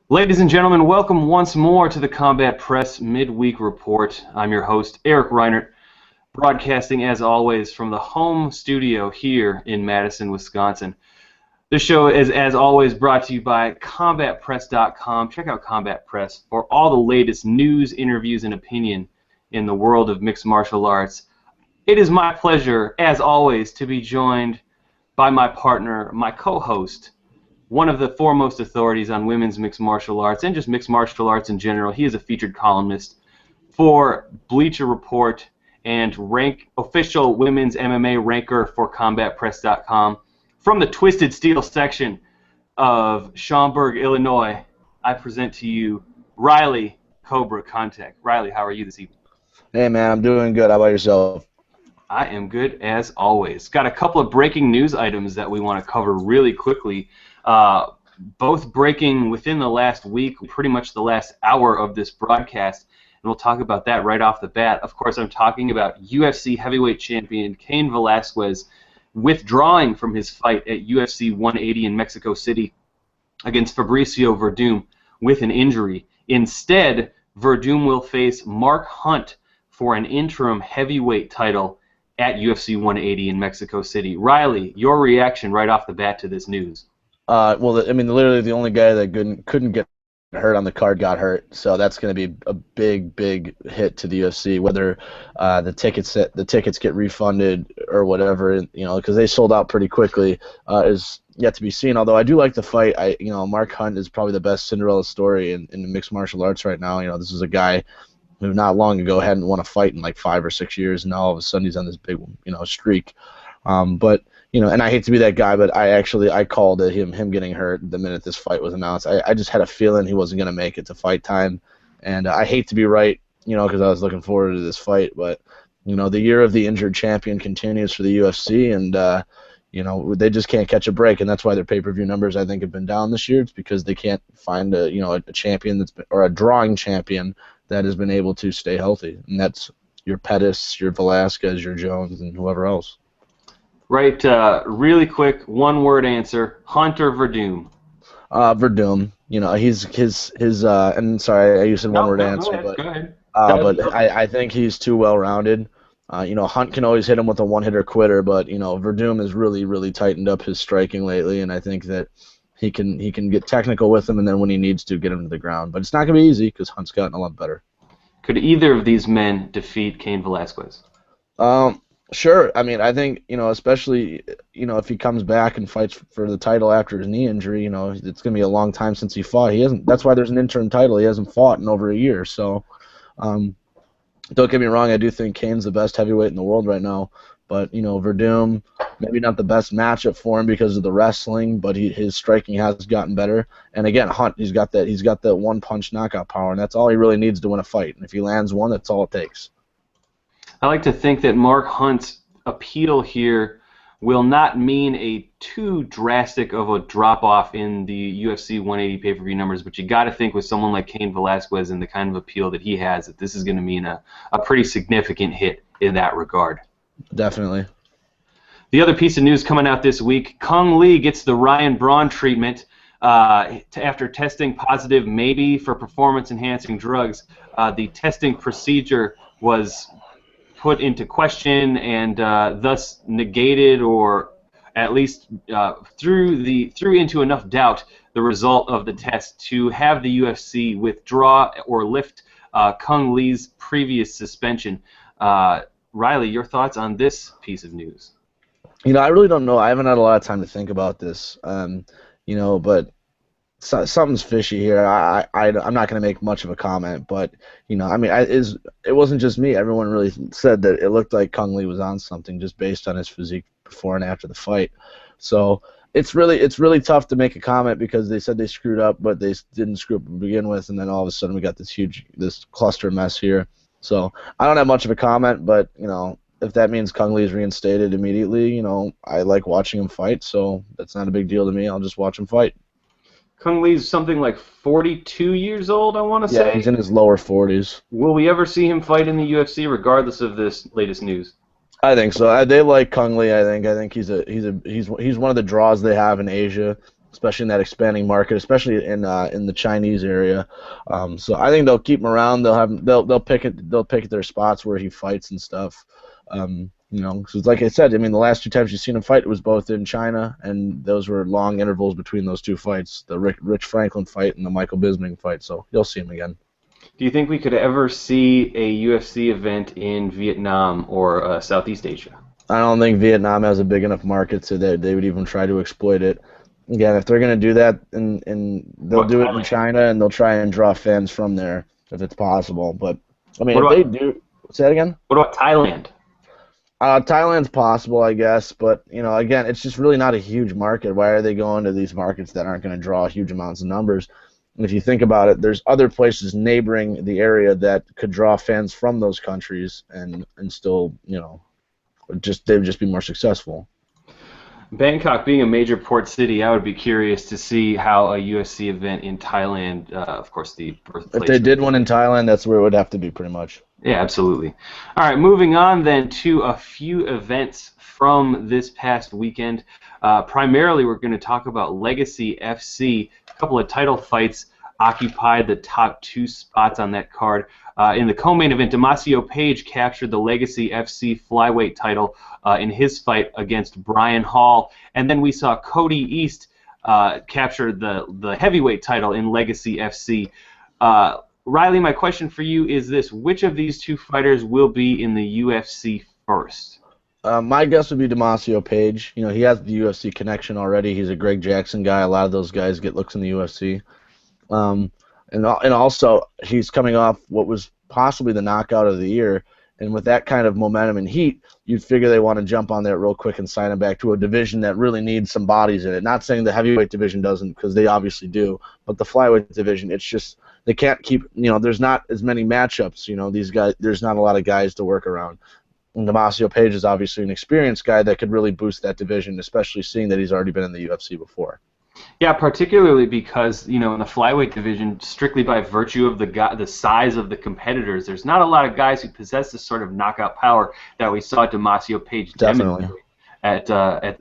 Ladies and gentlemen, welcome once more to the Combat Press Midweek Report. I'm your host, Eric Reinert, broadcasting as always from the home studio here in Madison, Wisconsin. This show is, as always, brought to you by CombatPress.com. Check out Combat Press for all the latest news, interviews, and opinion in the world of mixed martial arts. It is my pleasure, as always, to be joined by my partner, my co-host, one of the foremost authorities on women's mixed martial arts and just mixed martial arts in general. He is a featured columnist for Bleacher Report and official women's MMA ranker for CombatPress.com. From the Twisted Steel section of Schaumburg, Illinois, I present to you Riley Cobra Contact. Riley, how are you this evening? Hey, man, I'm doing good. How about yourself? I am good as always. Got a couple of breaking news items that we want to cover really quickly. Both breaking within the last week, pretty much the last hour of this broadcast, and we'll talk about that right off the bat. Of course, I'm talking about UFC heavyweight champion Cain Velasquez withdrawing from his fight at UFC 180 in Mexico City against Fabricio Verdum with an injury. Instead, Verdum will face Mark Hunt for an interim heavyweight title at UFC 180 in Mexico City. Riley, your reaction right off the bat to this news? Well, I mean, literally the only guy that couldn't get hurt on the card got hurt, so that's going to be a big hit to the UFC. Whether the tickets get refunded or whatever, because they sold out pretty quickly, is yet to be seen. Although I do like the fight. Mark Hunt is probably the best Cinderella story in the mixed martial arts right now. This is a guy who not long ago hadn't won a fight in like 5 or 6 years, and now all of a sudden he's on this big streak. But and I hate to be that guy, but I called it him getting hurt the minute this fight was announced. I just had a feeling he wasn't going to make it to fight time, and I hate to be right, because I was looking forward to this fight, but the year of the injured champion continues for the UFC, and they just can't catch a break, and that's why their pay-per-view numbers I think have been down this year. It's because they can't find a champion or a drawing champion that has been able to stay healthy, and that's your Pettis, your Velasquez, your Jones, and whoever else. Right, really quick, one-word answer: Hunt or Verdum? Verdum. He's his and sorry, I used a one-word answer, go ahead. But I think he's too well-rounded. Hunt can always hit him with a one-hitter quitter, but Verdum has really tightened up his striking lately, and I think that he can get technical with him, and then when he needs to, get him to the ground. But it's not gonna be easy because Hunt's gotten a lot better. Could either of these men defeat Cain Velasquez? Sure. I mean, I think, especially, if he comes back and fights for the title after his knee injury, it's going to be a long time since he fought. That's why there's an interim title. He hasn't fought in over a year. So, don't get me wrong. I do think Cain's the best heavyweight in the world right now. But, Verdum, maybe not the best matchup for him because of the wrestling, but his striking has gotten better. And again, Hunt, he's got that one-punch knockout power, and that's all he really needs to win a fight. And if he lands one, that's all it takes. I like to think that Mark Hunt's appeal here will not mean a too drastic of a drop-off in the UFC 180 pay-per-view numbers, but you got to think with someone like Cain Velasquez and the kind of appeal that he has, that this is going to mean a pretty significant hit in that regard. Definitely. The other piece of news coming out this week: Kung Lee gets the Ryan Braun treatment after testing positive maybe for performance-enhancing drugs. The testing procedure was put into question and thus negated, or at least threw into enough doubt the result of the test to have the UFC withdraw or lift Kung Lee's previous suspension. Riley, your thoughts on this piece of news? I really don't know. I haven't had a lot of time to think about this. But something's fishy here. I'm not going to make much of a comment, but I mean, it wasn't just me. Everyone really said that it looked like Kung Lee was on something just based on his physique before and after the fight. So it's really tough to make a comment because they said they screwed up, but they didn't screw up to begin with, and then all of a sudden we got this cluster mess here. So I don't have much of a comment, but if that means Kung Lee is reinstated immediately, I like watching him fight, so that's not a big deal to me. I'll just watch him fight. Kung Lee's something like 42 years old, I want to say. Yeah, he's in his lower 40s. Will we ever see him fight in the UFC, regardless of this latest news? I think so. They like Kung Lee. I think he's one of the draws they have in Asia. especially in that expanding market, especially in the Chinese area. So I think they'll keep him around. They'll pick at their spots where he fights and stuff. So like I said, I mean, the last 2 times you've seen him fight, it was both in China, and those were long intervals between those 2 fights, the Rich Franklin fight and the Michael Bisping fight. So you'll see him again. Do you think we could ever see a UFC event in Vietnam or Southeast Asia? I don't think Vietnam has a big enough market so that they would even try to exploit it. Again, if they're going to do that, and they'll do it in China, and they'll try and draw fans from there if it's possible. But I mean, if they do, say that again. What about Thailand? Thailand's possible, I guess, but again, it's just really not a huge market. Why are they going to these markets that aren't going to draw huge amounts of numbers? And if you think about it, there's other places neighboring the area that could draw fans from those countries, and still, they would just be more successful. Bangkok being a major port city, I would be curious to see how a UFC event in Thailand, of course, the birthplace. If they did one in Thailand, that's where it would have to be, pretty much. Yeah, absolutely. All right, moving on then to a few events from this past weekend. Primarily, we're going to talk about Legacy FC. A couple of title fights occupied the top 2 spots on that card. In the co-main event, Damasio Page captured the Legacy FC flyweight title in his fight against Brian Hall. And then we saw Cody East capture the heavyweight title in Legacy FC. Riley, my question for you is this: which of these 2 fighters will be in the UFC first? My guess would be Damasio Page. He has the UFC connection already. He's a Greg Jackson guy. A lot of those guys get looks in the UFC. And also, he's coming off what was possibly the knockout of the year, and with that kind of momentum and heat, you'd figure they want to jump on that real quick and sign him back to a division that really needs some bodies in it. Not saying the heavyweight division doesn't, because they obviously do, but the flyweight division, it's just they can't keep. There's not as many matchups. These guys, there's not a lot of guys to work around. And Damasio Page is obviously an experienced guy that could really boost that division, especially seeing that he's already been in the UFC before. Yeah, particularly because, in the flyweight division, strictly by virtue of the size of the competitors, there's not a lot of guys who possess this sort of knockout power that we saw Damasio Page demonstrate at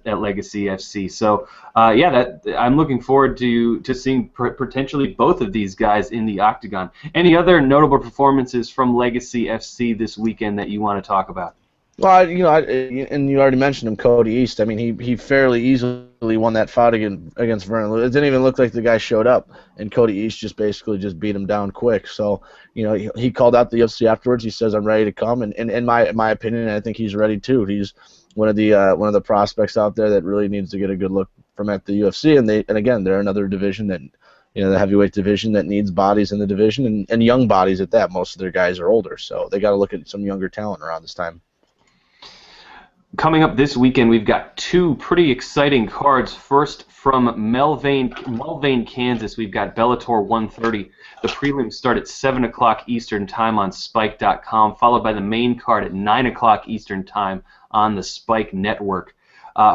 Legacy FC. So, I'm looking forward to seeing potentially both of these guys in the octagon. Any other notable performances from Legacy FC this weekend that you want to talk about? Well, and you already mentioned him, Cody East. I mean, he fairly easily won that fight against Vernon Lewis. It didn't even look like the guy showed up, and Cody East just basically beat him down quick. So, he called out the UFC afterwards. He says, "I'm ready to come," and in my opinion, I think he's ready too. He's one of the prospects out there that really needs to get a good look from at the UFC. And again, they're another division that, the heavyweight division that needs bodies in the division, and young bodies at that. Most of their guys are older, so they got to look at some younger talent around this time. Coming up this weekend, we've got 2 pretty exciting cards. First, from Mulvane, Kansas, we've got Bellator 130. The prelims start at 7 o'clock Eastern Time on Spike.com, followed by the main card at 9 o'clock Eastern Time on the Spike Network.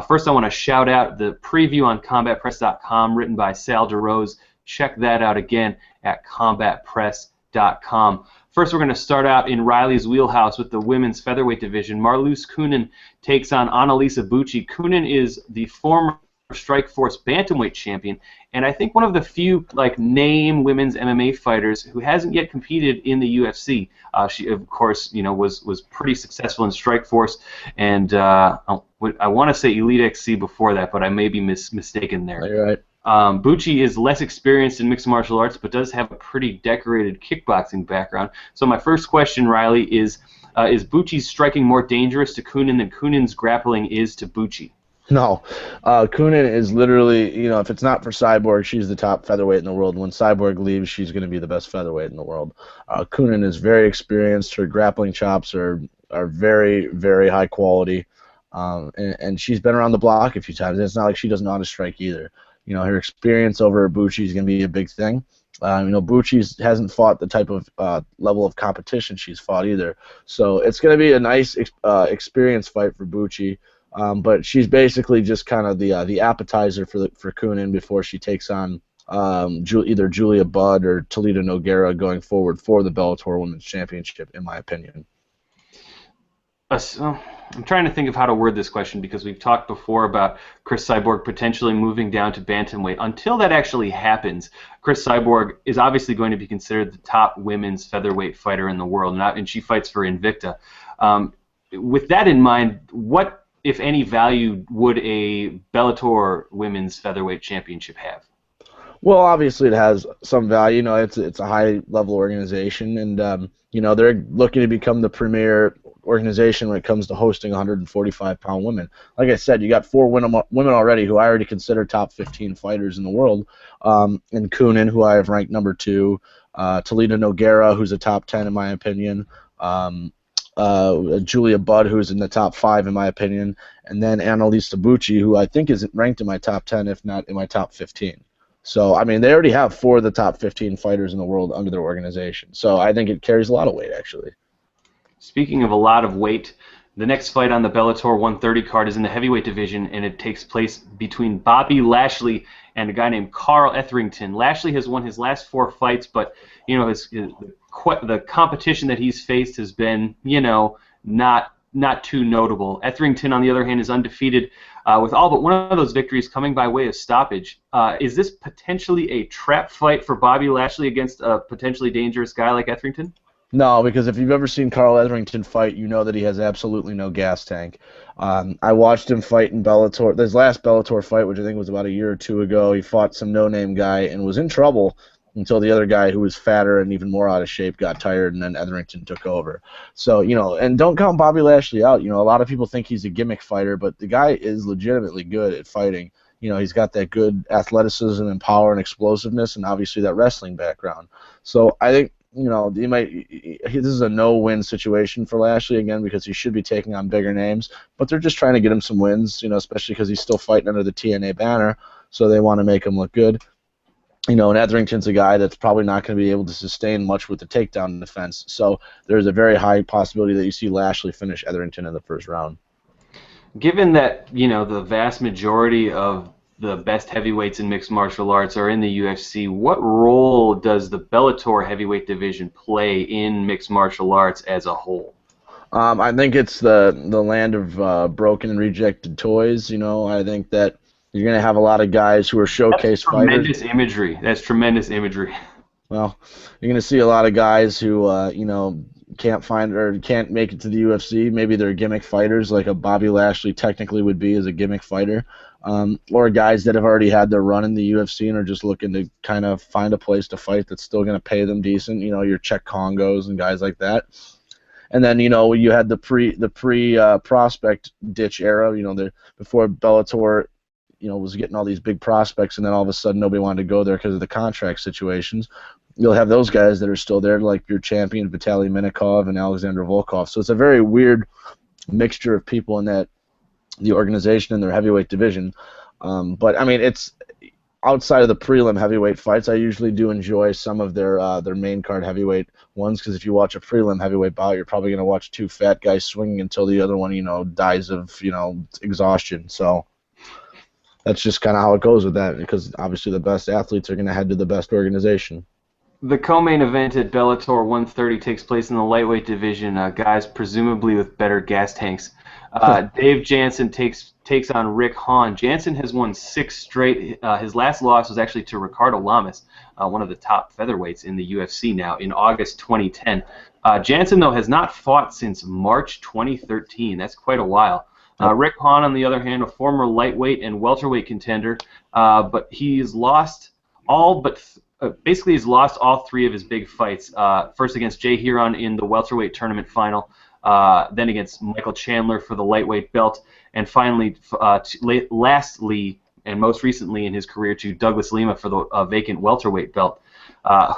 First, I want to shout out the preview on CombatPress.com, written by Sal DeRose. Check that out again at CombatPress.com. First, we're going to start out in Riley's wheelhouse with the women's featherweight division. Marloes Kunin takes on Annalisa Bucci. Kunin is the former Strikeforce bantamweight champion, and I think one of the few name women's MMA fighters who hasn't yet competed in the UFC. She, of course, was pretty successful in Strikeforce, and I want to say Elite XC before that, but I may be mistaken there. You're right. Bucci is less experienced in mixed martial arts, but does have a pretty decorated kickboxing background. So my first question, Riley, is Bucci's striking more dangerous to Kunin than Kunin's grappling is to Bucci? No. Kunin is literally, if it's not for Cyborg, she's the top featherweight in the world. When Cyborg leaves, she's going to be the best featherweight in the world. Kunin is very experienced. Her grappling chops are very, very high quality. And she's been around the block a few times. And it's not like she doesn't know how to strike either. Her experience over Bucci is going to be a big thing. Bucci hasn't fought the type of level of competition she's fought either. So it's going to be a nice experience fight for Bucci. But she's basically just kind of the appetizer for Kunin before she takes on either Julia Budd or Toledo Nogueira going forward for the Bellator Women's Championship, in my opinion. I'm trying to think of how to word this question because we've talked before about Chris Cyborg potentially moving down to bantamweight. Until that actually happens, Chris Cyborg is obviously going to be considered the top women's featherweight fighter in the world, and she fights for Invicta. With that in mind, what, if any, value would a Bellator women's featherweight championship have? Well, obviously it has some value. You know, it's a high level organization, and you know they're looking to become the premier organization when it comes to hosting 145-pound women. Like I said, you got four women already who I already consider top 15 fighters in the world. And Kunin, who I have ranked number 2, Talita Nogueira, who's a top 10 in my opinion. Julia Budd, who's in the top 5 in my opinion, and then Annalise Tabucci, who I think is ranked in my top 10, if not in my top 15. So, I mean, they already have 4 of the top 15 fighters in the world under their organization. So I think it carries a lot of weight, actually. Speaking of a lot of weight, the next fight on the Bellator 130 card is in the heavyweight division, and it takes place between Bobby Lashley and a guy named Carl Etherington. Lashley has won his last 4 fights, but you know the competition that he's faced has been, you know, not too notable. Etherington, on the other hand, is undefeated with all but one of those victories coming by way of stoppage. Is this potentially a trap fight for Bobby Lashley against a potentially dangerous guy like Etherington? No, because if you've ever seen Carl Etherington fight, you know that he has absolutely no gas tank. I watched him fight in Bellator. His last Bellator fight, which I think was about a year or 2 ago, he fought some no-name guy and was in trouble until the other guy, who was fatter and even more out of shape, got tired, and then Etherington took over. So, you know, and don't count Bobby Lashley out. You know, a lot of people think he's a gimmick fighter, but the guy is legitimately good at fighting. You know, he's got that good athleticism and power and explosiveness, and obviously that wrestling background. So I think, you know, this is a no-win situation for Lashley, again, because he should be taking on bigger names, but they're just trying to get him some wins, you know, especially because he's still fighting under the TNA banner, so they want to make him look good. You know, and Etherington's a guy that's probably not going to be able to sustain much with the takedown defense, so there's a very high possibility that you see Lashley finish Etherington in the first round. Given that, you know, the vast majority of the best heavyweights in mixed martial arts are in the UFC, what role does the Bellator heavyweight division play in mixed martial arts as a whole? I think it's the land of broken and rejected toys. You know, I think that you're going to have a lot of guys who are showcase fighters. Tremendous imagery. That's tremendous imagery. Well, you're going to see a lot of guys who, you know, can't find or can't make it to the UFC. Maybe they're gimmick fighters, like a Bobby Lashley technically would be as a gimmick fighter, or guys that have already had their run in the UFC and are just looking to kind of find a place to fight that's still going to pay them decent. You know, your Czech Congos and guys like that. And then, you know, you had the pre prospect ditch era. You know, before Bellator, you know, was getting all these big prospects, and then all of a sudden nobody wanted to go there because of the contract situations. You'll have those guys that are still there, like your champion Vitaly Minikov and Alexander Volkov. So it's a very weird mixture of people in the organization and their heavyweight division. But I mean, it's outside of the prelim heavyweight fights. I usually do enjoy some of their main card heavyweight ones, because if you watch a prelim heavyweight bout, you're probably going to watch 2 fat guys swinging until the other one, you know, dies of, you know, exhaustion. So that's just kind of how it goes with that, because obviously the best athletes are going to head to the best organization. The co-main event at Bellator 130 takes place in the lightweight division. Guys presumably with better gas tanks. Dave Jansen takes on Rick Hahn. Jansen has won 6 straight. His last loss was actually to Ricardo Lamas, one of the top featherweights in the UFC now, in August 2010. Jansen, though, has not fought since March 2013. That's quite a while. Rick Hahn, on the other hand, a former lightweight and welterweight contender, but he's lost all but basically he's lost all 3 of his big fights. First against Jay Heron in the welterweight tournament final, then against Michael Chandler for the lightweight belt, and finally, lastly and most recently in his career, to Douglas Lima for the vacant welterweight belt.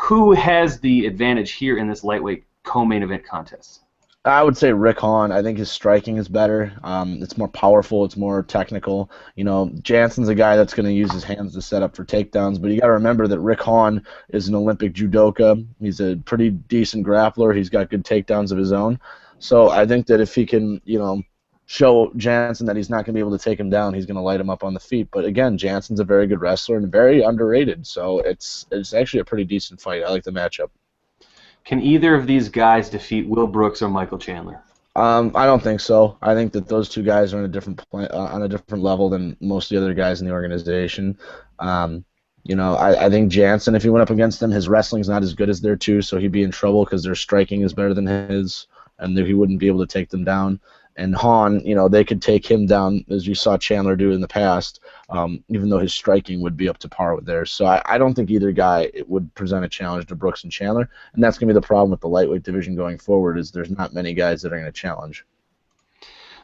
Who has the advantage here in this lightweight co-main event contest? I would say Rick Hahn. I think his striking is better. It's more powerful. It's more technical. You know, Jansen's a guy that's going to use his hands to set up for takedowns, but you got to remember that Rick Hahn is an Olympic judoka. He's a pretty decent grappler. He's got good takedowns of his own. So I think that if he can, you know, show Jansen that he's not going to be able to take him down, he's going to light him up on the feet. But again, Jansen's a very good wrestler and very underrated. So it's actually a pretty decent fight. I like the matchup. Can either of these guys defeat Will Brooks or Michael Chandler? I don't think so. I think that those two guys are on a different level than most of the other guys in the organization. Um, I think Jansen, if he went up against them, his wrestling's not as good as their two, so he'd be in trouble because their striking is better than his, and he wouldn't be able to take them down. And Hahn, they could take him down as you saw Chandler do in the past, even though his striking would be up to par with theirs. So I don't think either guy would present a challenge to Brooks and Chandler. And that's going to be the problem with the lightweight division going forward is there's not many guys that are going to challenge.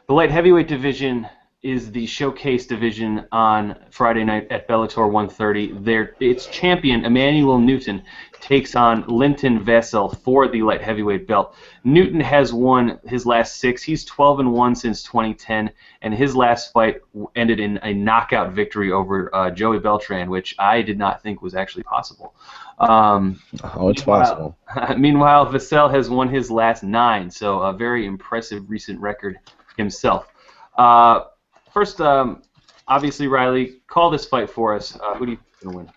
The light heavyweight division is the showcase division on Friday night at Bellator 130. Its champion, Emmanuel Newton, takes on Linton Vassell for the light heavyweight belt. Newton has won his last 6. He's 12-1 since 2010, and his last fight ended in a knockout victory over Joey Beltran, which I did not think was actually possible. It's possible. Meanwhile, Vassell has won his last 9, so a very impressive recent record himself. First, obviously, Riley, call this fight for us. Who do you think is going to win?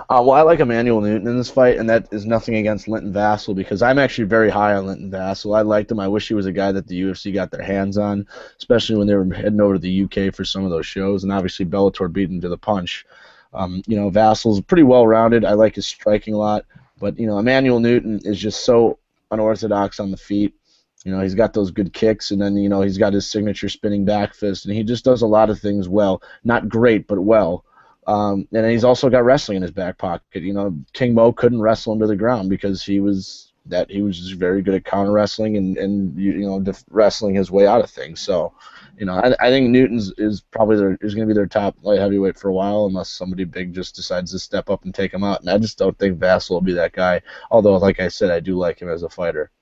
Well, I like Emmanuel Newton in this fight, and that is nothing against Linton Vassell because I'm actually very high on Linton Vassell. I liked him. I wish he was a guy that the UFC got their hands on, especially when they were heading over to the UK for some of those shows, and obviously Bellator beat him to the punch. Vassell's pretty well-rounded. I like his striking a lot, but, Emmanuel Newton is just so unorthodox on the feet. He's got those good kicks, and then, he's got his signature spinning back fist, and he just does a lot of things well. Not great, but well. And he's also got wrestling in his back pocket. King Mo couldn't wrestle him to the ground because he was just very good at counter wrestling and wrestling his way out of things. So, I think Newton's is going to be their top light heavyweight for a while unless somebody big just decides to step up and take him out. And I just don't think Vassell will be that guy. Although, like I said, I do like him as a fighter.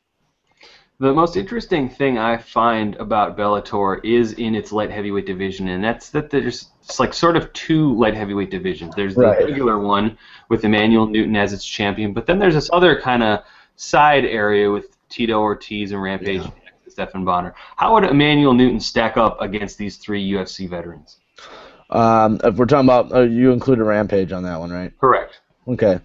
The most interesting thing I find about Bellator is in its light heavyweight division, and that's that there's sort of 2 light heavyweight divisions. There's the regular one with Emmanuel Newton as its champion, but then there's this other kind of side area with Tito Ortiz and Rampage and Stephan Bonner. How would Emmanuel Newton stack up against these 3 UFC veterans? If we're talking about, you included Rampage on that one, right? Correct. Okay.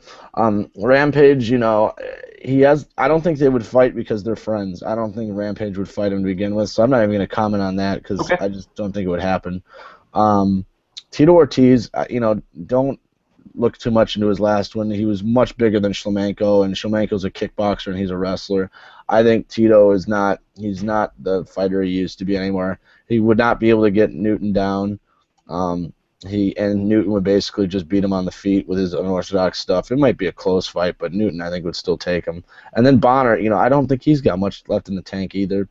Rampage, I don't think they would fight because they're friends. I don't think Rampage would fight him to begin with, so I'm not even going to comment on that because I just don't think it would happen. Tito Ortiz, don't look too much into his last one. He was much bigger than Shlemenko, and Shlemenko's a kickboxer and he's a wrestler. I think Tito he's not the fighter he used to be anymore. He would not be able to get Newton down. Newton would basically just beat him on the feet with his unorthodox stuff. It might be a close fight, but Newton, I think, would still take him. And then Bonner, I don't think he's got much left in the tank either.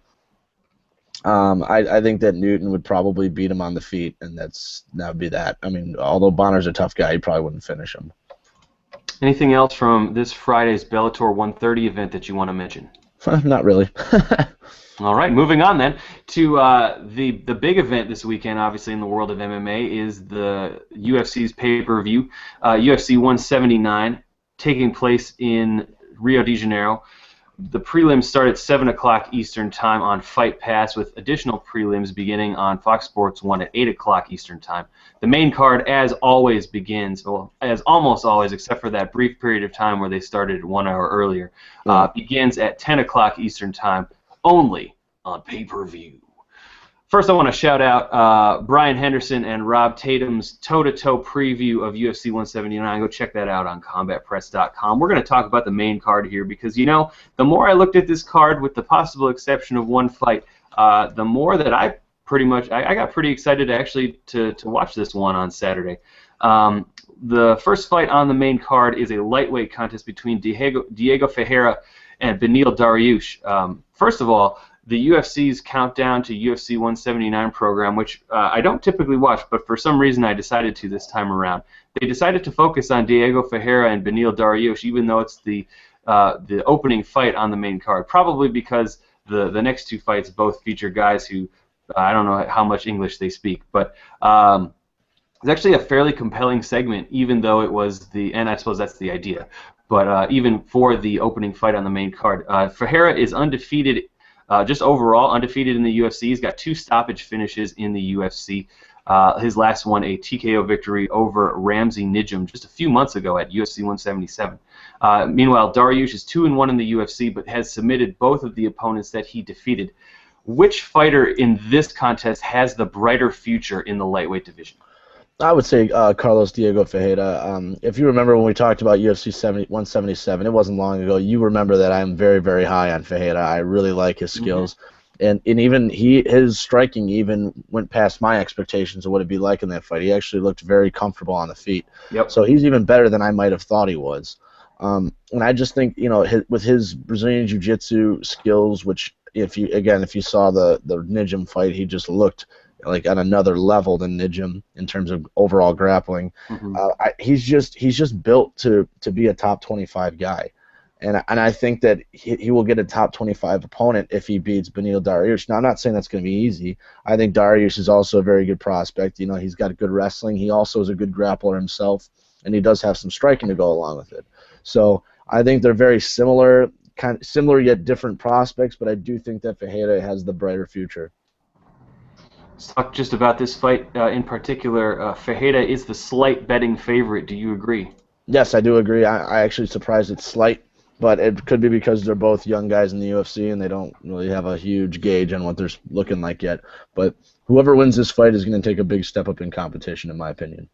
I think that Newton would probably beat him on the feet, and that would be that. I mean, although Bonner's a tough guy, he probably wouldn't finish him. Anything else from this Friday's Bellator 130 event that you want to mention? Not really. All right, moving on then to the big event this weekend, obviously in the world of MMA, is the UFC's pay-per-view, UFC 179, taking place in Rio de Janeiro. The prelims start at 7 o'clock Eastern Time on Fight Pass, with additional prelims beginning on Fox Sports 1 at 8 o'clock Eastern Time. The main card, as always, begins, well, as almost always, except for that brief period of time where they started 1 hour earlier, begins at 10 o'clock Eastern Time, only on pay-per-view. First, I want to shout out Brian Henderson and Rob Tatum's toe-to-toe preview of UFC 179. Go check that out on combatpress.com. We're going to talk about the main card here because, the more I looked at this card, with the possible exception of one fight, the more that I got pretty excited actually to watch this one on Saturday. The first fight on the main card is a lightweight contest between Diego Ferreira and Beneil Dariush. First of all, the UFC's Countdown to UFC 179 program, which I don't typically watch, but for some reason I decided to this time around. They decided to focus on Diego Ferreira and Beneil Dariush, even though it's the opening fight on the main card, probably because the next 2 fights both feature guys who, I don't know how much English they speak, but it's actually a fairly compelling segment, even though it was and I suppose that's the idea, but even for the opening fight on the main card. Ferreira is undefeated, just overall undefeated in the UFC. He's got 2 stoppage finishes in the UFC. His last one, a TKO victory over Ramsey Nijem just a few months ago at UFC 177. Meanwhile, Dariush is 2-1 in the UFC, but has submitted both of the opponents that he defeated. Which fighter in this contest has the brighter future in the lightweight division? I would say Carlos Diego Ferreira. If you remember when we talked about UFC 177, it wasn't long ago. You remember that I'm very, very high on Ferreira. I really like his skills, and even his striking even went past my expectations of what it'd be like in that fight. He actually looked very comfortable on the feet. Yep. So he's even better than I might have thought he was. And I just think with his Brazilian Jiu-Jitsu skills, which if you saw the Nijim fight, he just looked like on another level than Nijim in terms of overall grappling. He's just built to be a top 25 guy, and I think that he will get a top 25 opponent if he beats Beneil Dariush. Now I'm not saying that's going to be easy. I think Dariush is also a very good prospect. He's got good wrestling. He also is a good grappler himself, and he does have some striking to go along with it. So I think they're very similar yet different prospects, but I do think that Ferreira has the brighter future. Let's talk just about this fight in particular. Ferreira is the slight betting favorite. Do you agree? Yes, I do agree. I actually surprised it's slight, but it could be because they're both young guys in the UFC and they don't really have a huge gauge on what they're looking like yet. But whoever wins this fight is going to take a big step up in competition, in my opinion.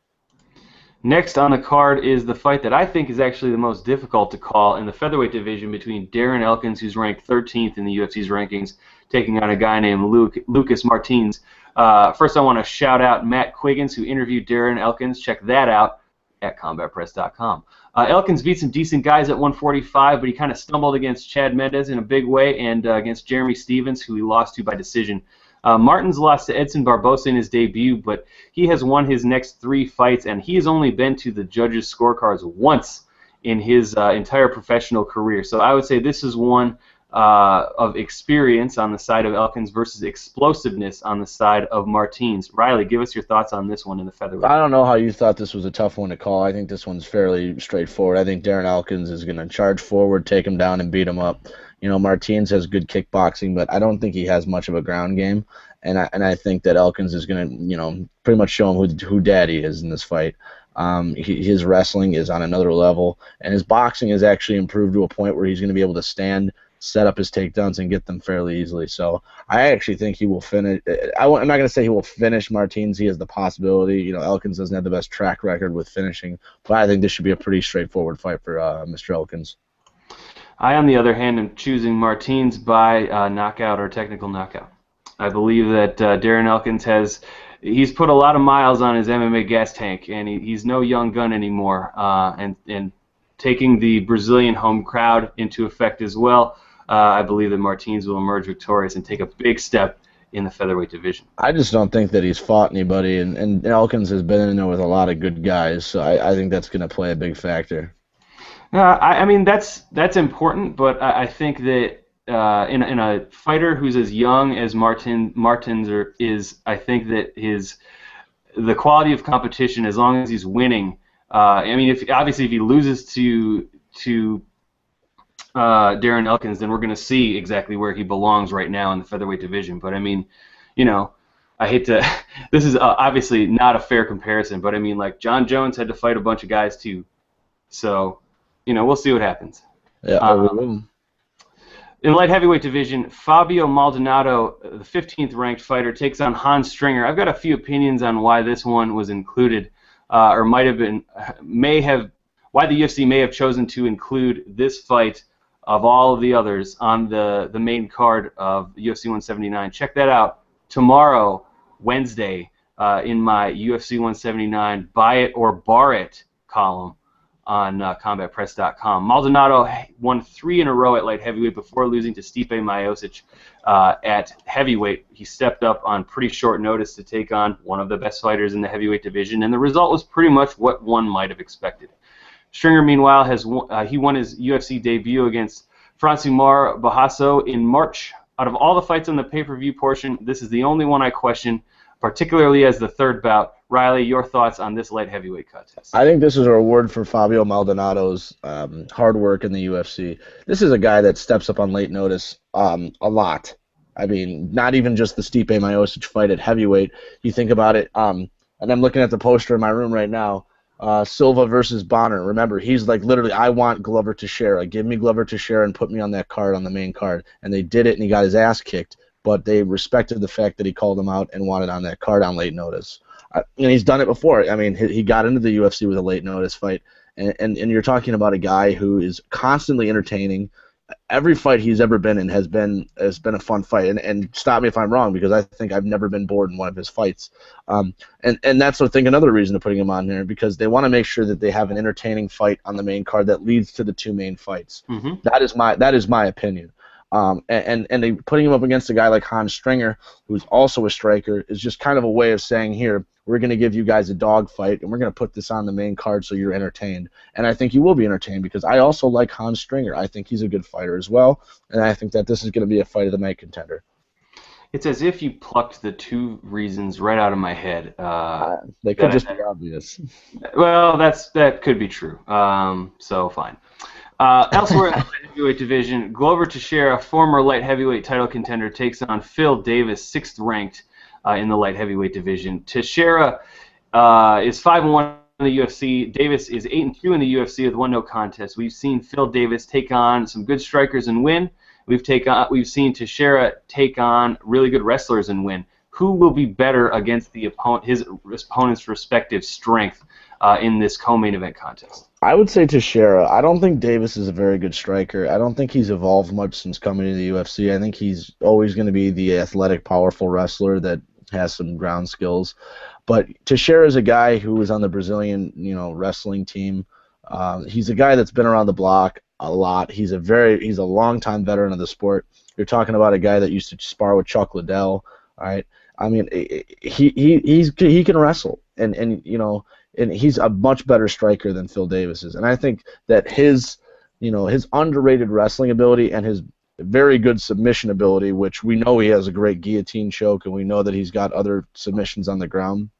Next on the card is the fight that I think is actually the most difficult to call in the featherweight division between Darren Elkins, who's ranked 13th in the UFC's rankings, taking on a guy named Lucas Martins. First, I want to shout out Matt Quiggins, who interviewed Darren Elkins. Check that out at combatpress.com. Elkins beat some decent guys at 145, but he kind of stumbled against Chad Mendes in a big way and against Jeremy Stevens, who he lost to by decision. Martins lost to Edson Barbosa in his debut, but he has won his next 3 fights, and he has only been to the judges' scorecards once in his entire professional career. So I would say this is one of experience on the side of Elkins versus explosiveness on the side of Martins. Riley, give us your thoughts on this one in the featherweight. I don't know how you thought this was a tough one to call. I think this one's fairly straightforward. I think Darren Elkins is going to charge forward, take him down, and beat him up. Martins has good kickboxing, but I don't think he has much of a ground game. And I think that Elkins is going to, pretty much show him who daddy is in this fight. His wrestling is on another level, and his boxing has actually improved to a point where he's going to be able to stand, set up his takedowns, and get them fairly easily. So I actually think he will finish. I'm not going to say he will finish Martins. He has the possibility. Elkins doesn't have the best track record with finishing, but I think this should be a pretty straightforward fight for Mr. Elkins. I, on the other hand, am choosing Martins by knockout or technical knockout. I believe that Darren Elkins he's put a lot of miles on his MMA gas tank, and he's no young gun anymore. And taking the Brazilian home crowd into effect as well, I believe that Martins will emerge victorious and take a big step in the featherweight division. I just don't think that he's fought anybody, and Elkins has been in there with a lot of good guys, so I think that's going to play a big factor. I mean, that's important, but I think that in a fighter who's as young as Martins is, I think that the quality of competition, as long as he's winning, I mean, if he loses to Darren Elkins, then we're going to see exactly where he belongs right now in the featherweight division. But I mean, I hate to. This is obviously not a fair comparison, but I mean, like John Jones had to fight a bunch of guys too, so. We'll see what happens. Yeah. In the light heavyweight division, Fabio Maldonado, the 15th ranked fighter, takes on Hans Stringer. I've got a few opinions on why this one was included, or why the UFC may have chosen to include this fight of all of the others on the main card of UFC 179. Check that out tomorrow, Wednesday, in my UFC 179 Buy It or Bar It column on combatpress.com. Maldonado won 3 in a row at light heavyweight before losing to Stipe Miocic at heavyweight. He stepped up on pretty short notice to take on one of the best fighters in the heavyweight division, and the result was pretty much what one might have expected. Stringer, meanwhile, he won his UFC debut against Francimar Barroso in March. Out of all the fights on the pay-per-view portion, this is the only one I question, particularly as the third bout. Riley, your thoughts on this light heavyweight contest? I think this is a reward for Fabio Maldonado's hard work in the UFC. This is a guy that steps up on late notice a lot. I mean, not even just the Stipe Miocic fight at heavyweight. You think about it, and I'm looking at the poster in my room right now, Silva versus Bonner. Remember, he's like literally, I want Glover Teixeira. Give me Glover Teixeira and put me on that card, on the main card. And they did it, and he got his ass kicked. but they respected the fact that he called him out and wanted on that card on late notice. And he's done it before. I mean, he got into the UFC with a late notice fight, and you're talking about a guy who is constantly entertaining. Every fight he's ever been in has been a fun fight, and stop me if I'm wrong, because I think I've never been bored in one of his fights. And that's, I think, another reason to putting him on there, because they want to make sure that they have an entertaining fight on the main card that leads to the two main fights. Mm-hmm. That is my opinion. And they putting him up against a guy like Hans Stringer, who's also a striker, is just kind of a way of saying, here, we're going to give you guys a dog fight, and we're going to put this on the main card so you're entertained. And I think you will be entertained, because I also like Hans Stringer. I think he's a good fighter as well, and I think that this is going to be a fight of the night contender. It's as if you plucked the two reasons right out of my head. They could just be obvious. Well, that could be true. So fine. Elsewhere in the light heavyweight division, Glover Teixeira, former light heavyweight title contender, takes on Phil Davis, 6th ranked in the light heavyweight division. Teixeira is 5-1 in the UFC. Davis is 8-2 in the UFC with 1 no contest. We've seen Phil Davis take on some good strikers and win. We've seen Teixeira take on really good wrestlers and win. Who will be better against his opponent's respective strength in this co-main event contest? I would say Teixeira. I don't think Davis is a very good striker. I don't think he's evolved much since coming to the UFC. I think he's always going to be the athletic, powerful wrestler that has some ground skills. But Teixeira is a guy who was on the Brazilian, wrestling team. He's a guy that's been around the block a lot. He's a long-time veteran of the sport. You're talking about a guy that used to spar with Chuck Liddell, all right? I mean, he can wrestle, and he's a much better striker than Phil Davis is. And I think that his underrated wrestling ability and his very good submission ability, which we know he has a great guillotine choke, and we know that he's got other submissions on the ground,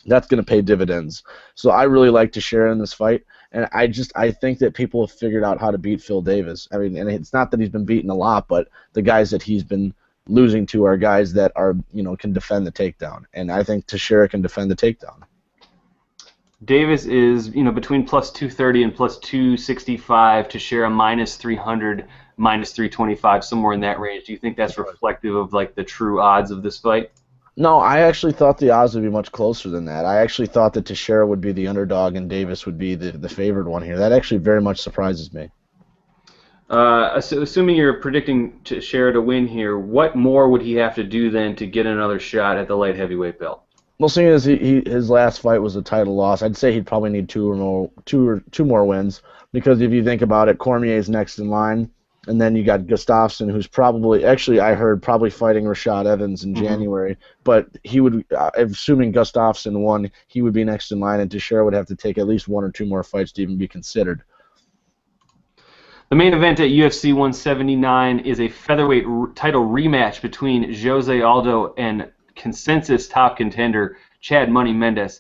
that's going to pay dividends. So I really like Teixeira in this fight, and I think that people have figured out how to beat Phil Davis. I mean, and it's not that he's been beaten a lot, but the guys that he's been losing to are guys that are can defend the takedown, and I think Teixeira can defend the takedown. Davis is between plus 230 and plus 265. Teixeira minus 300, minus 325, somewhere in that range. Do you think that's reflective of like the true odds of this fight? No, I actually thought the odds would be much closer than that. I actually thought that Teixeira would be the underdog and Davis would be the favored one here. That actually very much surprises me. Assuming you're predicting Teixeira to win here, what more would he have to do then to get another shot at the light heavyweight belt? Well, seeing as his last fight was a title loss, I'd say he'd probably need two more wins, because if you think about it, Cormier's next in line, and then you got Gustafsson, who's probably I heard fighting Rashad Evans in January, but he would, assuming Gustafsson won, he would be next in line, and Teixeira would have to take at least 1 or 2 more fights to even be considered. The main event at UFC 179 is a featherweight title rematch between Jose Aldo and consensus top contender Chad Money Mendes.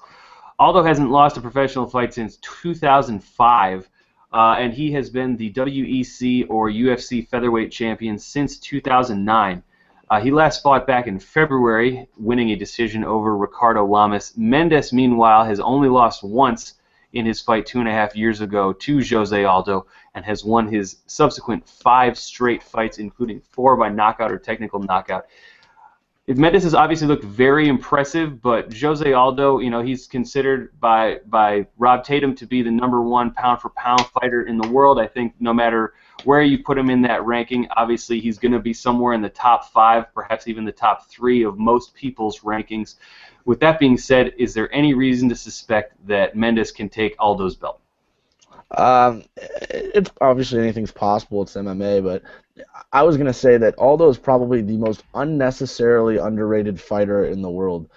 Aldo hasn't lost a professional fight since 2005, and he has been the WEC or UFC featherweight champion since 2009. He last fought back in February, winning a decision over Ricardo Lamas. Mendes, meanwhile, has only lost once in his fight 2.5 years ago to Jose Aldo, and has won his subsequent 5 straight fights, including 4 by knockout or technical knockout. Mendes has obviously looked very impressive, but Jose Aldo, he's considered by Rob Tatum to be the #1 pound-for-pound fighter in the world. I think no matter where you put him in that ranking, obviously he's going to be somewhere in the top 5, perhaps even the top 3 of most people's rankings. With that being said, is there any reason to suspect that Mendes can take Aldo's belt? It's obviously anything's possible. It's MMA, but I was going to say that Aldo is probably the most unnecessarily underrated fighter in the world.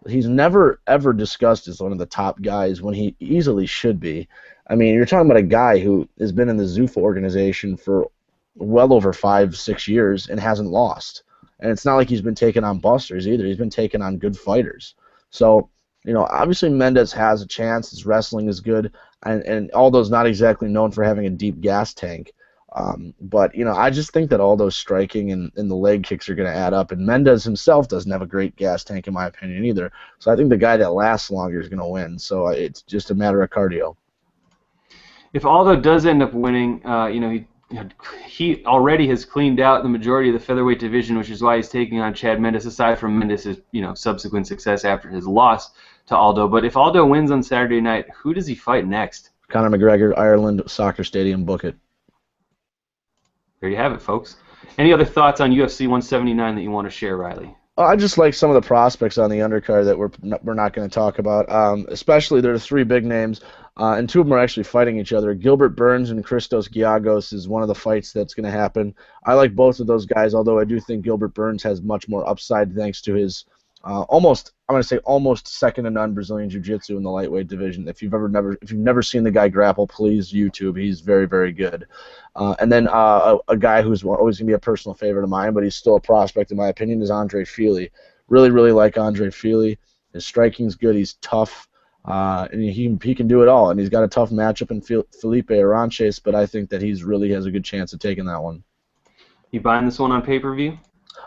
He's never, ever discussed as one of the top guys when he easily should be. I mean, you're talking about a guy who has been in the Zuffa organization for well over 5-6 years and hasn't lost. And it's not like he's been taking on busters either. He's been taking on good fighters. So, obviously Mendes has a chance. His wrestling is good. And Aldo's not exactly known for having a deep gas tank. But, I just think that Aldo's striking and the leg kicks are going to add up. And Mendes himself doesn't have a great gas tank, in my opinion, either. So I think the guy that lasts longer is going to win. So it's just a matter of cardio. If Aldo does end up winning, he he already has cleaned out the majority of the featherweight division, which is why he's taking on Chad Mendes, aside from Mendes' subsequent success after his loss to Aldo. But if Aldo wins on Saturday night, who does he fight next? Conor McGregor, Ireland, Soccer Stadium, book it. There you have it, folks. Any other thoughts on UFC 179 that you want to share, Riley? I just like some of the prospects on the undercard that we're not going to talk about. Especially there are three big names, and two of them are actually fighting each other. Gilbert Burns and Christos Giagos is one of the fights that's going to happen. I like both of those guys, although I do think Gilbert Burns has much more upside thanks to his almost second to none Brazilian Jiu-Jitsu in the lightweight division. If you've never seen the guy grapple, please YouTube. He's very, very good. And then a guy who's always going to be a personal favorite of mine, but he's still a prospect in my opinion, is Andre Fili. Really, really like Andre Fili. His striking's good. He's tough, and he can do it all. And he's got a tough matchup in Felipe Aranches, but I think that he's really has a good chance of taking that one. You buying this one on pay-per-view?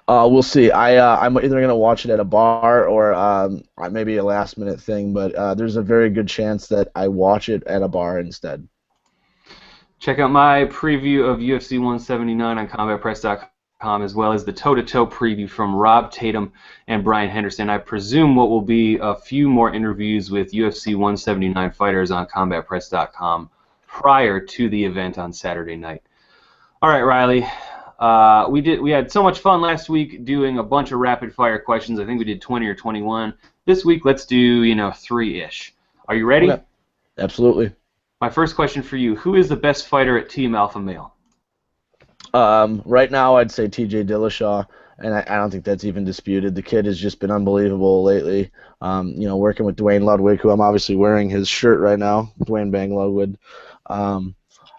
We'll see. I'm either going to watch it at a bar or maybe a last-minute thing, but there's a very good chance that I watch it at a bar instead. Check out my preview of UFC 179 on CombatPress.com, as well as the toe-to-toe preview from Rob Tatum and Brian Henderson. I presume what will be a few more interviews with UFC 179 fighters on CombatPress.com prior to the event on Saturday night. All right, Riley. We had so much fun last week doing a bunch of rapid fire questions. I think we did 20 or 21. This week, let's do 3-ish. Are you ready? Okay. Absolutely. My first question for you: who is the best fighter at Team Alpha Male? Right now, I'd say T.J. Dillashaw, and I don't think that's even disputed. The kid has just been unbelievable lately. Working with Dwayne Ludwig, who I'm obviously wearing his shirt right now, Dwayne Bang Ludwig.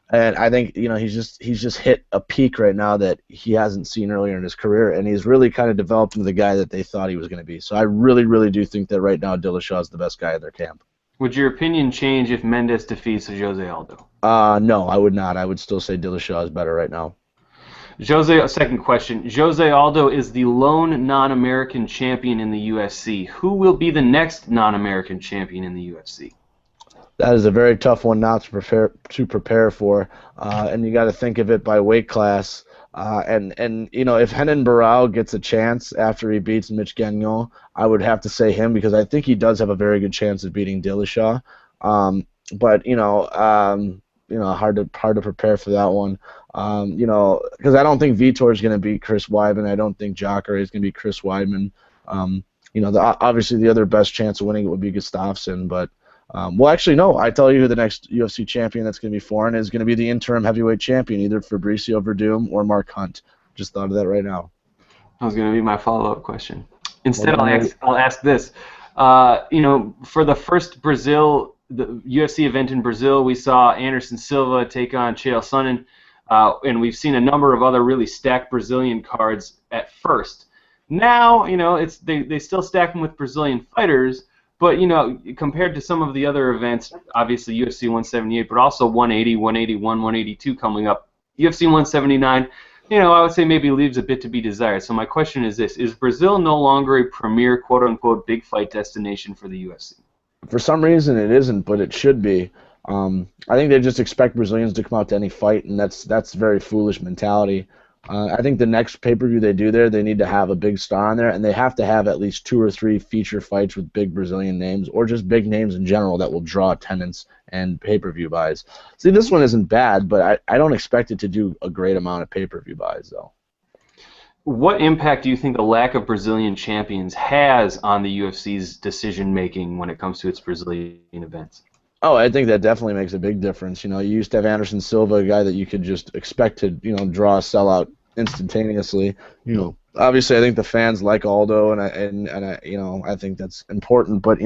And I think he's just hit a peak right now that he hasn't seen earlier in his career, and he's really kind of developed into the guy that they thought he was going to be. So I really, really do think that right now Dillashaw is the best guy in their camp. Would your opinion change if Mendes defeats Jose Aldo? No, I would not. I would still say Dillashaw is better right now. Second question. Jose Aldo is the lone non-American champion in the UFC. Who will be the next non-American champion in the UFC? That is a very tough one not to prepare for, and you got to think of it by weight class. And if Renan Barão gets a chance after he beats Mitch Gagnon, I would have to say him because I think he does have a very good chance of beating Dillashaw. But hard to prepare for that one. Because I don't think Vitor is going to beat Chris Weidman. I don't think Jacare is going to beat Chris Weidman. Obviously the other best chance of winning it would be Gustafsson, but. Actually, no. I tell you who the next UFC champion that's going to be foreign is going to be the interim heavyweight champion, either Fabricio Verdum or Mark Hunt. Just thought of that right now. That was going to be my follow-up question. Instead, I'll ask this. For the first the UFC event in Brazil, we saw Anderson Silva take on Chael Sonnen, and we've seen a number of other really stacked Brazilian cards at first. Now, they still stack them with Brazilian fighters. But, compared to some of the other events, obviously UFC 178, but also 180, 181, 182 coming up, UFC 179, I would say maybe leaves a bit to be desired. So my question is this: is Brazil no longer a premier, quote-unquote, big fight destination for the UFC? For some reason it isn't, but it should be. I think they just expect Brazilians to come out to any fight, and that's very foolish mentality. I think the next pay-per-view they do there, they need to have a big star on there, and they have to have at least 2 or 3 feature fights with big Brazilian names, or just big names in general that will draw attendance and pay-per-view buys. See, this one isn't bad, but I don't expect it to do a great amount of pay-per-view buys, though. What impact do you think the lack of Brazilian champions has on the UFC's decision-making when it comes to its Brazilian events? Oh, I think that definitely makes a big difference. You used to have Anderson Silva, a guy that you could just expect to, draw a sellout instantaneously. Obviously, I think the fans like Aldo, and I think that's important. But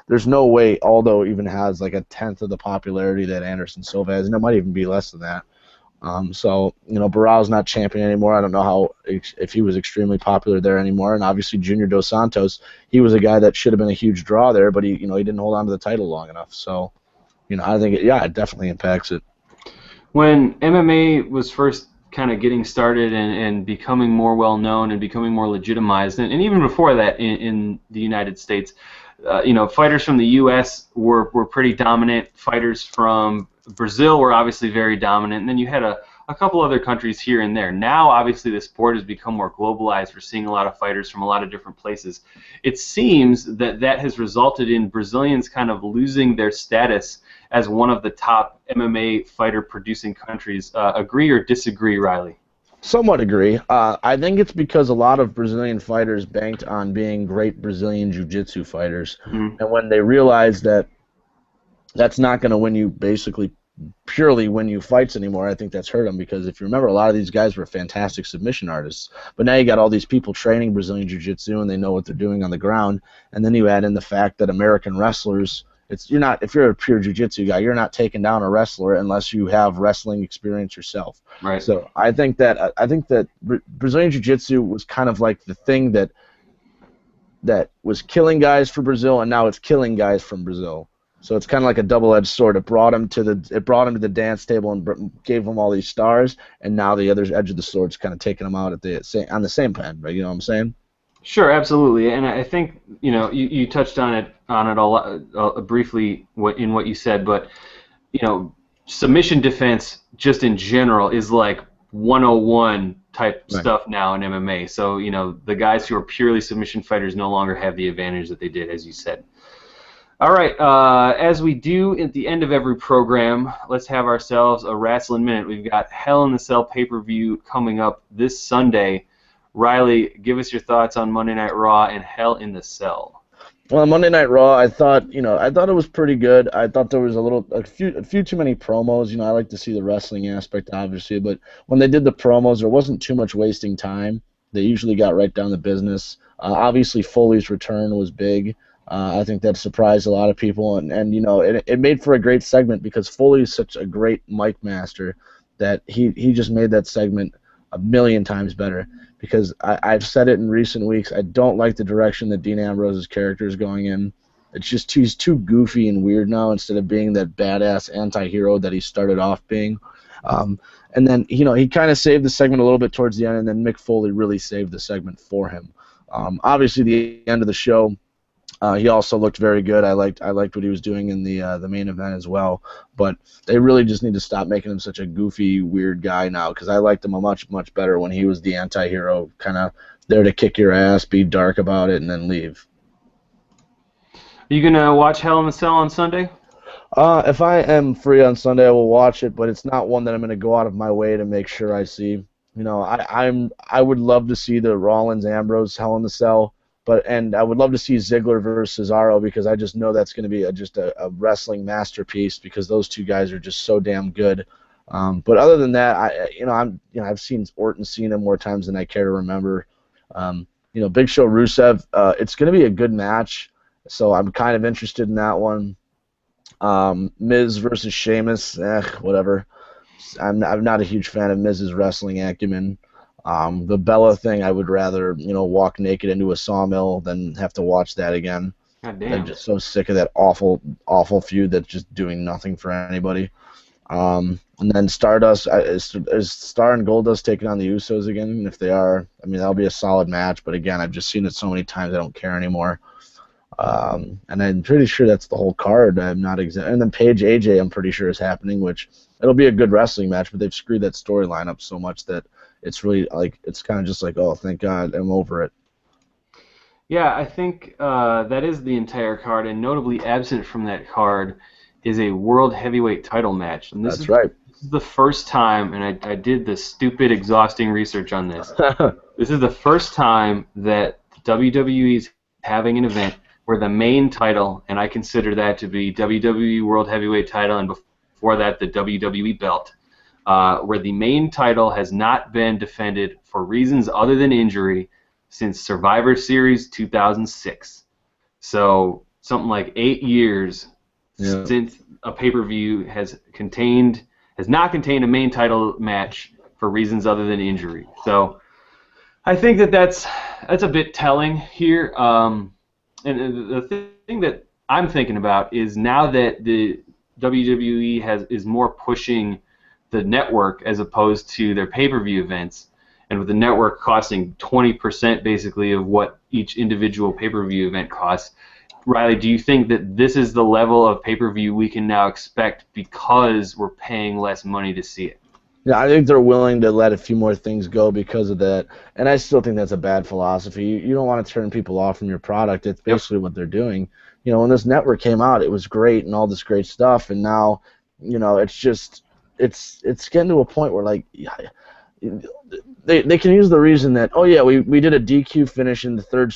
there's no way Aldo even has like 1/10 of the popularity that Anderson Silva has, and it might even be less than that. Barão's not champion anymore. I don't know if he was extremely popular there anymore. And obviously, Junior Dos Santos, he was a guy that should have been a huge draw there, but he didn't hold on to the title long enough. So. I think it definitely impacts it. When MMA was first kind of getting started and becoming more well-known and becoming more legitimized, and even before that in the United States, fighters from the U.S. were pretty dominant. Fighters from Brazil were obviously very dominant. And then you had a a couple other countries here and there. Now, obviously, the sport has become more globalized. We're seeing a lot of fighters from a lot of different places. It seems that that has resulted in Brazilians kind of losing their status as one of the top MMA fighter-producing countries. Agree or disagree, Riley? Somewhat agree. I think it's because a lot of Brazilian fighters banked on being great Brazilian jiu-jitsu fighters, and when they realized that that's not going to win you basically purely win you fights anymore, I think that's hurt them, because if you remember, a lot of these guys were fantastic submission artists, but now you got all these people training Brazilian jiu-jitsu and they know what they're doing on the ground, and then you add in the fact that American wrestlers, if you're a pure jiu-jitsu guy, you're not taking down a wrestler unless you have wrestling experience yourself. Right. So I think that Brazilian jiu-jitsu was kind of like the thing that was killing guys for Brazil, and now it's killing guys from Brazil. So it's kind of like a double-edged sword. It brought him to the dance table and gave him all these stars, and now the other edge of the sword's kind of taking him out on the same end. Right? You know what I'm saying? Sure, absolutely, and I think you touched on it a lot briefly in what you said, but submission defense just in general is like 101 type stuff now in MMA. So the guys who are purely submission fighters no longer have the advantage that they did, as you said. All right, as we do at the end of every program, let's have ourselves a Wrestling Minute. We've got Hell in the Cell pay-per-view coming up this Sunday. Riley, give us your thoughts on Monday Night Raw and Hell in the Cell. Well, Monday Night Raw, I thought it was pretty good. I thought there was a few too many promos. I like to see the wrestling aspect, obviously, but when they did the promos, there wasn't too much wasting time. They usually got right down to business. Obviously, Foley's return was big. I think that surprised a lot of people, and it made for a great segment because Foley is such a great mic master that he just made that segment a million times better. Because I've said it in recent weeks, I don't like the direction that Dean Ambrose's character is going in. It's just he's too goofy and weird now instead of being that badass anti-hero that he started off being. And then he kind of saved the segment a little bit towards the end, and then Mick Foley really saved the segment for him. Obviously, the end of the show, he also looked very good. I liked what he was doing in the main event as well. But they really just need to stop making him such a goofy, weird guy now, because I liked him much better when he was the anti-hero, kind of there to kick your ass, be dark about it, and then leave. Are you gonna watch Hell in the Cell on Sunday? If I am free on Sunday, I will watch it, but it's not one that I'm gonna go out of my way to make sure I see. I would love to see the Rollins Ambrose Hell in the Cell. And I would love to see Ziggler versus Cesaro, because I just know that's going to be just a wrestling masterpiece, because those two guys are just so damn good. But other than that, I've seen Orton Cena more times than I care to remember. Big Show Rusev, it's going to be a good match, so I'm kind of interested in that one. Miz versus Sheamus, whatever. I'm not a huge fan of Miz's wrestling acumen. The Bella thing, I would rather, walk naked into a sawmill than have to watch that again. God damn. I'm just so sick of that awful feud that's just doing nothing for anybody. And then Stardust, is Star and Goldust taking on the Usos again? And if they are, that'll be a solid match. But again, I've just seen it so many times I don't care anymore. And I'm pretty sure that's the whole card. I'm not exact. And then Paige AJ, I'm pretty sure is happening, which it'll be a good wrestling match. But they've screwed that storyline up so much that it's really it's kind of just like, oh, thank God, I'm over it. Yeah, I think that is the entire card, and notably absent from that card is a World Heavyweight title match. And That's right. This is the first time, and I did the stupid, exhausting research on this. This is the first time that WWE is having an event where the main title, and I consider that to be WWE World Heavyweight title, and before that the WWE belt, where the main title has not been defended for reasons other than injury since Survivor Series 2006. So something like 8 years since a pay-per-view has not contained a main title match for reasons other than injury. So I think that's a bit telling here. And the thing that I'm thinking about is now that the WWE is more pushing the network as opposed to their pay-per-view events, and with the network costing 20% basically of what each individual pay-per-view event costs. Riley, do you think that this is the level of pay-per-view we can now expect because we're paying less money to see it? Yeah, I think they're willing to let a few more things go because of that, and I still think that's a bad philosophy. You don't want to turn people off from your product. It's Yep. basically what they're doing. When this network came out, it was great and all this great stuff, and now, it's just it's getting to a point where like they can use the reason that, oh yeah, we did a DQ finish in the third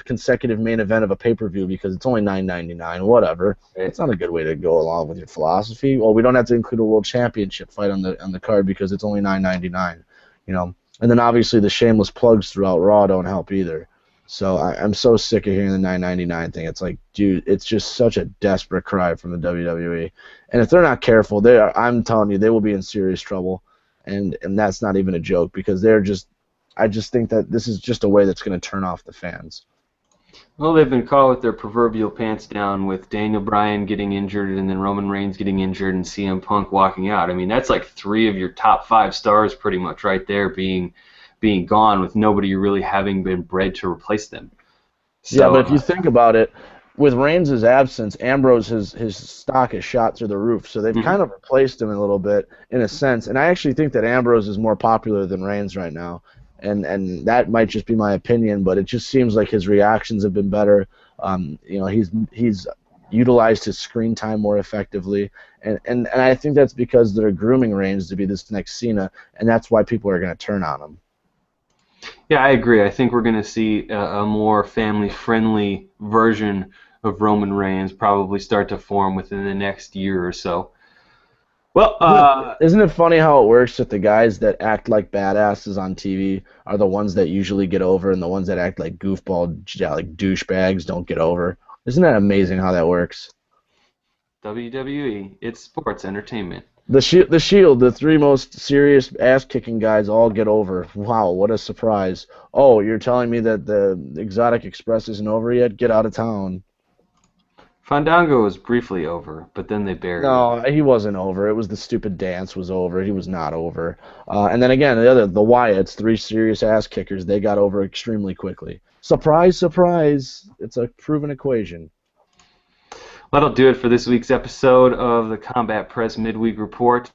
consecutive main event of a pay-per-view because it's only $9.99, whatever. Right. It's not a good way to go along with your philosophy. Well, we don't have to include a world championship fight on the card because it's only $9.99, And then obviously the shameless plugs throughout Raw don't help either. So I'm so sick of hearing the $9.99 thing. It's like, dude, it's just such a desperate cry from the WWE. And if they're not careful, I'm telling you, they will be in serious trouble. And that's not even a joke because I just think that this is just a way that's going to turn off the fans. Well, they've been caught with their proverbial pants down with Daniel Bryan getting injured and then Roman Reigns getting injured and CM Punk walking out. I mean, that's like 3 of your top 5 stars pretty much right there being gone with nobody really having been bred to replace them. So, yeah, but if you think about it, with Reigns' absence, Ambrose his stock has shot through the roof. So they've kind of replaced him a little bit in a sense. And I actually think that Ambrose is more popular than Reigns right now. And that might just be my opinion, but it just seems like his reactions have been better. He's utilized his screen time more effectively, and I think that's because they're grooming Reigns to be this next Cena, and that's why people are going to turn on him. yeah, I agree. I think we're going to see a more family-friendly version of Roman Reigns probably start to form within the next year or so. Well, Isn't it funny how it works that the guys that act like badasses on TV are the ones that usually get over, and the ones that act like goofball, like douchebags don't get over? Isn't that amazing how that works? WWE, it's sports entertainment. The Shield, the 3 most serious ass-kicking guys all get over. Wow, what a surprise. Oh, you're telling me that the Exotic Express isn't over yet? Get out of town. Fandango was briefly over, but then they buried it. No, he wasn't over. It was the stupid dance was over. He was not over. And then again, the Wyatts, 3 serious ass-kickers, they got over extremely quickly. Surprise, surprise. It's a proven equation. That'll do it for this week's episode of the Combat Press Midweek Report.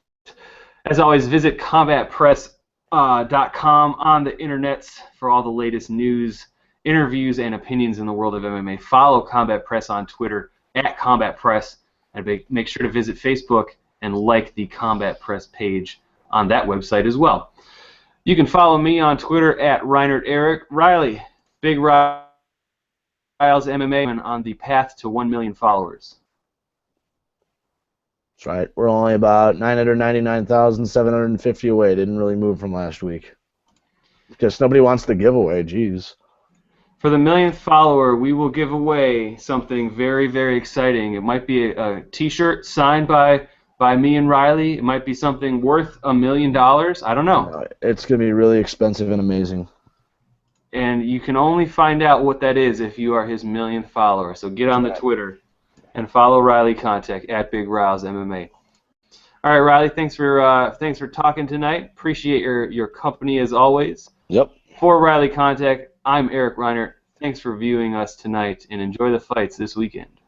As always, visit combatpress.com on the internets for all the latest news, interviews, and opinions in the world of MMA. Follow Combat Press on Twitter at Combat Press, and make sure to visit Facebook and like the Combat Press page on that website as well. You can follow me on Twitter at Reinert Eric. Riley, Big Riles MMA on the path to 1 million followers. That's right. We're only about 999,750 away. Didn't really move from last week. Because nobody wants the giveaway. Jeez. For the 1,000,000th follower, we will give away something very, very exciting. It might be a T-shirt signed by me and Riley. It might be something worth $1 million. I don't know. It's going to be really expensive and amazing. And you can only find out what that is if you are his 1,000,000th follower. So get on the Twitter and follow Riley Contact at Big Riles MMA. All right, Riley, thanks for talking tonight. Appreciate your company as always. Yep. For Riley Contact, I'm Eric Reiner. Thanks for viewing us tonight, and enjoy the fights this weekend.